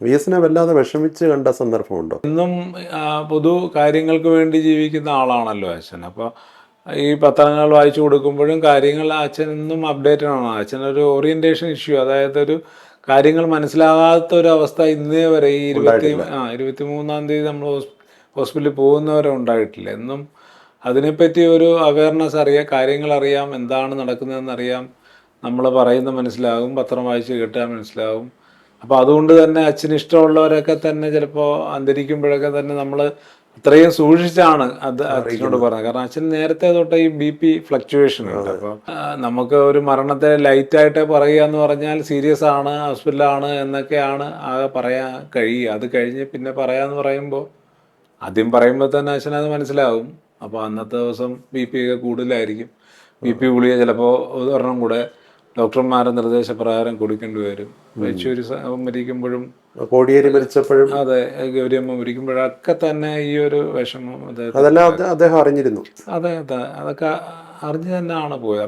വിഎസിനെ വല്ലാതെ വിഷമിച്ച് കണ്ട സന്ദർഭമുണ്ടോ? ഇന്നും പൊതു കാര്യങ്ങൾക്ക് വേണ്ടി ജീവിക്കുന്ന ആളാണല്ലോ അച്ഛൻ. അപ്പോൾ ഈ പത്രങ്ങൾ വായിച്ചു കൊടുക്കുമ്പോഴും കാര്യങ്ങൾ അച്ഛൻ ഇന്നും അപ്ഡേറ്റഡ് ആണ്. അച്ഛനൊരു ഓറിയൻറ്റേഷൻ ഇഷ്യൂ, അതായത് ഒരു കാര്യങ്ങൾ മനസ്സിലാകാത്ത ഒരു അവസ്ഥ ഇന്നേ വരെ ഈ 23-ാം തീയതി നമ്മൾ ഹോസ്പിറ്റലിൽ പോകുന്നവരെ ഉണ്ടായിട്ടില്ല. എന്നും അതിനെപ്പറ്റി ഒരു അവയർനെസ് അറിയാം, കാര്യങ്ങൾ അറിയാം, എന്താണ് നടക്കുന്നതെന്ന് അറിയാം, നമ്മൾ പറയുന്നത് മനസ്സിലാകും, പത്രം വായിച്ച് കേട്ടാൽ മനസ്സിലാകും. അപ്പോൾ അതുകൊണ്ട് തന്നെ അച്ഛന് ഇഷ്ടമുള്ളവരൊക്കെ തന്നെ ചിലപ്പോൾ അന്തരിക്കുമ്പോഴൊക്കെ തന്നെ നമ്മൾ അത്രയും സൂക്ഷിച്ചാണ് അത് അച്ഛനോട് പറഞ്ഞത്. കാരണം അച്ഛൻ നേരത്തെ തൊട്ട് ഈ BP ഫ്ലക്ച്വേഷൻ ഉണ്ട്. അപ്പോൾ നമുക്ക് ഒരു മരണത്തെ ലൈറ്റായിട്ട് പറയുക എന്ന് പറഞ്ഞാൽ സീരിയസ് ആണ്, ഹോസ്പിറ്റലാണ് എന്നൊക്കെയാണ് ആകെ പറയാൻ കഴിയുക. അത് കഴിഞ്ഞ് പിന്നെ പറയാമെന്ന് പറയുമ്പോൾ ആദ്യം പറയുമ്പോൾ തന്നെ അച്ഛനത് മനസ്സിലാവും. അപ്പോൾ അന്നത്തെ ദിവസം BP ഒക്കെ കൂടുതലായിരിക്കും. BP ഗുളിക ചിലപ്പോൾ ഒരെണ്ണം കൂടെ ഡോക്ടർമാരുടെ നിർദ്ദേശപ്രകാരം കൊടുക്കേണ്ടി വരും. യെച്ചൂരി മരിക്കുമ്പോഴും കോടിയേരി മരിച്ചപ്പോഴും അതെ, ഗൗരിയമ്മ മരിക്കുമ്പോഴൊക്കെ തന്നെ ഈ ഒരു വിഷമം അതെല്ലാം അദ്ദേഹം അറിഞ്ഞിരുന്നു. അതെ, അതൊക്കെ അറിഞ്ഞു തന്നെയാണ് പോയത്.